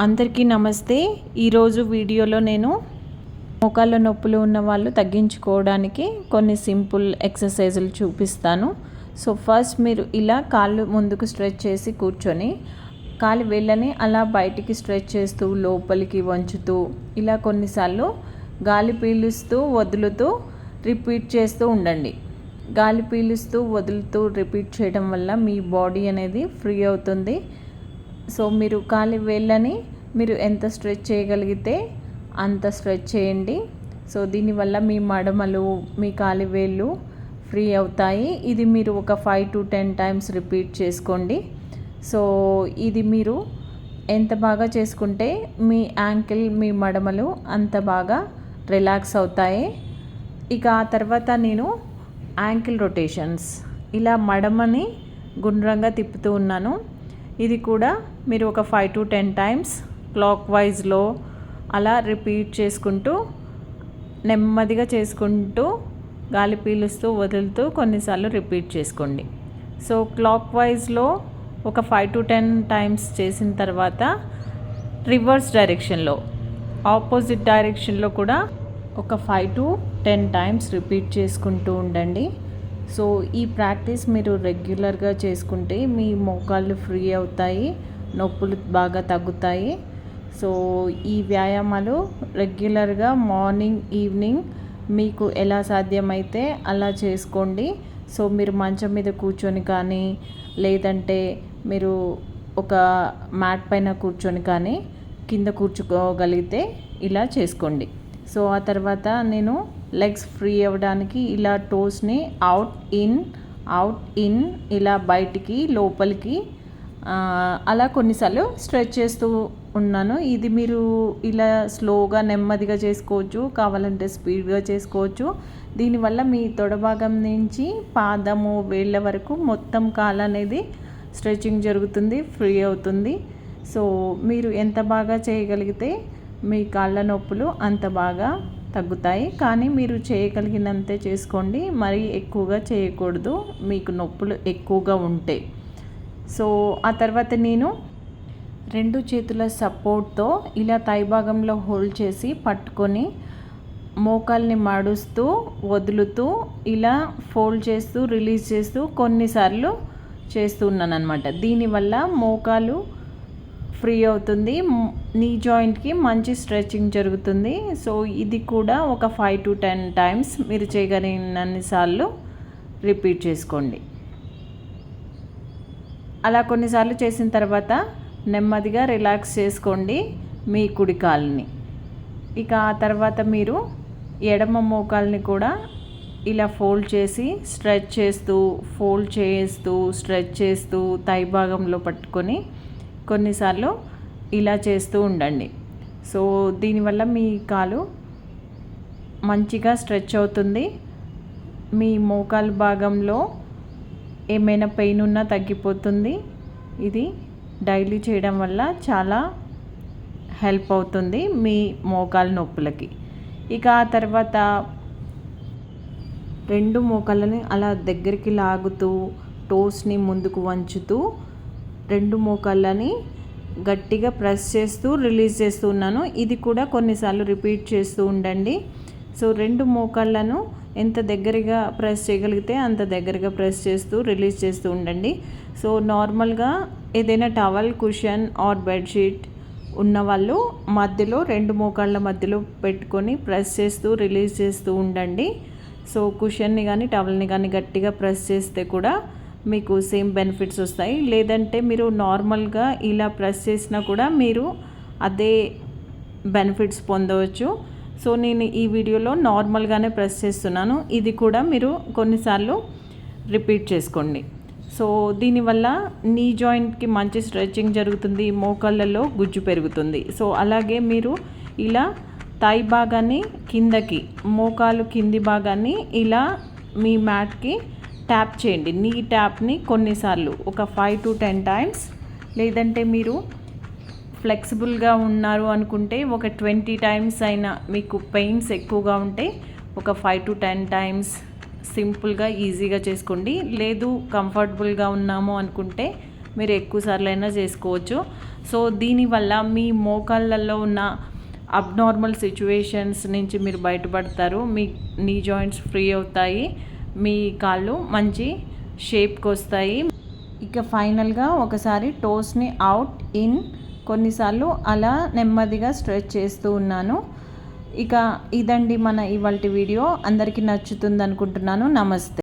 అందరికీ నమస్తే. ఈరోజు వీడియోలో నేను మోకాళ్ళ నొప్పులు ఉన్న వాళ్ళు తగ్గించుకోవడానికి కొన్ని సింపుల్ ఎక్సర్సైజులు చూపిస్తాను. సో ఫస్ట్ మీరు ఇలా కాళ్ళు ముందుకు స్ట్రెచ్ చేసి కూర్చొని కాలి వేళ్ళని అలా బయటికి స్ట్రెచ్ చేస్తూ లోపలికి వంచుతూ ఇలా కొన్నిసార్లు గాలి పీలుస్తూ వదులుతూ రిపీట్ చేస్తూ ఉండండి. గాలి పీలుస్తూ వదులుతూ రిపీట్ చేయడం వల్ల మీ బాడీ అనేది ఫ్రీ అవుతుంది. సో మీరు కాలి వేళ్ళని మీరు ఎంత స్ట్రెచ్ చేయగలిగితే అంత స్ట్రెచ్ చేయండి. సో దీనివల్ల మీ మడమలు మీ కాలి వేళ్ళు ఫ్రీ అవుతాయి. ఇది మీరు ఒక 5 to 10 టైమ్స్ రిపీట్ చేసుకోండి. సో ఇది మీరు ఎంత బాగా చేసుకుంటే మీ యాంకిల్ మీ మడమలు అంత బాగా రిలాక్స్ అవుతాయి. ఇక ఆ తర్వాత నేను యాంకిల్ రొటేషన్స్ ఇలా మడమని గుండ్రంగా తిప్పుతూ ఉన్నాను. ఇది కూడా మీరు ఒక 5 to 10 టైమ్స్ క్లాక్ వైజ్లో అలా రిపీట్ చేసుకుంటూ నెమ్మదిగా చేసుకుంటూ గాలి పీలుస్తూ వదులుతూ కొన్నిసార్లు రిపీట్ చేసుకోండి. సో క్లాక్ వైజ్లో ఒక 5 to 10 టైమ్స్ చేసిన తర్వాత రివర్స్ డైరెక్షన్లో ఆపోజిట్ డైరెక్షన్లో కూడా ఒక 5 to 10 టైమ్స్ రిపీట్ చేసుకుంటూ ఉండండి. సో ఈ ప్రాక్టీస్ మీరు రెగ్యులర్గా చేసుకుంటే మీ మోకాళ్ళు ఫ్రీ అవుతాయి, నొప్పులు బాగా తగ్గుతాయి. సో ఈ వ్యాయామాలు రెగ్యులర్గా మార్నింగ్ ఈవినింగ్ మీకు ఎలా సాధ్యమైతే అలా చేసుకోండి. సో మీరు మంచం మీద కూర్చొని కానీ లేదంటే మీరు ఒక మ్యాట్ పైన కూర్చొని కానీ కింద కూర్చోగలిగితే ఇలా చేసుకోండి. సో ఆ తర్వాత నేను లెగ్స్ ఫ్రీ అవ్వడానికి ఇలా టోస్ని అవుట్ ఇన్ ఇలా బయటికి లోపలికి అలా కొన్నిసార్లు స్ట్రెచ్ చేస్తూ ఉన్నాను. ఇది మీరు ఇలా స్లోగా నెమ్మదిగా చేసుకోవచ్చు, కావాలంటే స్పీడ్గా చేసుకోవచ్చు. దీనివల్ల మీ తొడ భాగం నుంచి పాదము వేళ్ళ వరకు మొత్తం కాలు అనేది స్ట్రెచింగ్ జరుగుతుంది, ఫ్రీ అవుతుంది. సో మీరు ఎంత బాగా చేయగలిగితే మీ కాళ్ళ నొప్పులు అంత బాగా తగ్గుతాయి. కానీ మీరు చేయగలిగినంతే చేసుకోండి, మరీ ఎక్కువగా చేయకూడదు మీకు నొప్పులు ఎక్కువగా ఉంటే. సో ఆ తర్వాత నేను 2 చేతుల సపోర్ట్తో ఇలా థై భాగంలో హోల్డ్ చేసి పట్టుకొని మోకాల్ని మడుస్తూ వదులుతూ ఇలా ఫోల్డ్ చేస్తూ రిలీజ్ చేస్తూ కొన్నిసార్లు చేస్తున్నాను అనమాట. దీనివల్ల మోకాలు ఫ్రీ అవుతుంది, నీ జాయింట్కి మంచి స్ట్రెచింగ్ జరుగుతుంది. సో ఇది కూడా ఒక 5 to 10 టైమ్స్ మీరు చేయగలిగినన్ని సార్లు రిపీట్ చేసుకోండి. అలా కొన్నిసార్లు చేసిన తర్వాత నెమ్మదిగా రిలాక్స్ చేసుకోండి మీ కుడి కాలుని. ఇక ఆ తర్వాత మీరు ఎడమ మోకాల్ని కూడా ఇలా ఫోల్డ్ చేసి స్ట్రెచ్ చేస్తూ ఫోల్డ్ చేస్తూ స్ట్రెచ్ చేస్తూ థై భాగంలో పట్టుకొని కొన్నిసార్లు ఇలా చేస్తూ ఉండండి. సో దీనివల్ల మీ కాలు మంచిగా స్ట్రెచ్ అవుతుంది. మీ మోకాలు భాగంలో ఏమైనా పెయిన్ ఉన్నా తగ్గిపోతుంది. ఇది డైలీ చేయడం వల్ల చాలా హెల్ప్ అవుతుంది మీ మోకాలు నొప్పులకి. ఇక ఆ తర్వాత 2 మోకాళ్ళని అలా దగ్గరికి లాగుతూ టోస్ని ముందుకు వంచుతూ 2 మోకాళ్ళని గట్టిగా ప్రెస్ చేస్తూ రిలీజ్ చేస్తూ ఉన్నాను. ఇది కూడా కొన్నిసార్లు రిపీట్ చేస్తూ ఉండండి. సో 2 మోకాళ్ళను ఎంత దగ్గరగా ప్రెస్ చేయగలిగితే అంత దగ్గరగా ప్రెస్ చేస్తూ రిలీజ్ చేస్తూ ఉండండి. సో నార్మల్గా ఏదైనా టవల్, కుషన్ ఆర్ బెడ్షీట్ ఉన్నవాళ్ళు మధ్యలో 2 మోకాళ్ళ మధ్యలో పెట్టుకొని ప్రెస్ చేస్తూ రిలీజ్ చేస్తూ ఉండండి. సో కుషన్ని కానీ టవల్ని కానీ గట్టిగా ప్రెస్ చేస్తే కూడా మీకు సేమ్ బెనిఫిట్స్ వస్తాయి. లేదంటే మీరు నార్మల్గా ఇలా ప్రెస్ చేసినా కూడా మీరు అదే బెనిఫిట్స్ పొందవచ్చు. సో నేను ఈ వీడియోలో నార్మల్గానే ప్రెస్ చేస్తున్నాను. ఇది కూడా మీరు కొన్నిసార్లు రిపీట్ చేసుకోండి. సో దీనివల్ల నీ జాయింట్కి మంచి స్ట్రెచింగ్ జరుగుతుంది, మోకాళ్ళలో గుజ్జు పెరుగుతుంది. సో అలాగే మీరు ఇలా థై భాగాన్ని కిందకి మోకాలు కింది భాగాన్ని ఇలా మీ మ్యాట్కి ట్యాప్ చేయండి. నీ ట్యాప్ని కొన్నిసార్లు ఒక 5 to 10 టైమ్స్, లేదంటే మీరు ఫ్లెక్సిబుల్గా ఉన్నారు అనుకుంటే ఒక 20 టైమ్స్ అయినా, మీకు పెయిన్స్ ఎక్కువగా ఉంటే ఒక 5 to 10 టైమ్స్ సింపుల్గా ఈజీగా చేసుకోండి. లేదు కంఫర్టబుల్గా ఉన్నాము అనుకుంటే మీరు ఎక్కువ సార్లు అయినా చేసుకోవచ్చు. సో దీనివల్ల మీ మోకాళ్ళల్లో ఉన్న అబ్నార్మల్ సిచ్యువేషన్స్ నుంచి మీరు బయటపడతారు. మీ నీ జాయింట్స్ ఫ్రీ అవుతాయి, మీ కాళ్ళు మంచి షేప్కి వస్తాయి. ఇక ఫైనల్గా ఒకసారి టోస్ని అవుట్ ఇన్ కొన్నిసార్లు అలా నెమ్మదిగా స్ట్రెచ్ చేస్తూ ఉన్నాను. ఇక ఇదండి మన ఇవాల్టి వీడియో. అందరికీ నచ్చుతుంది అనుకుంటున్నాను. నమస్తే.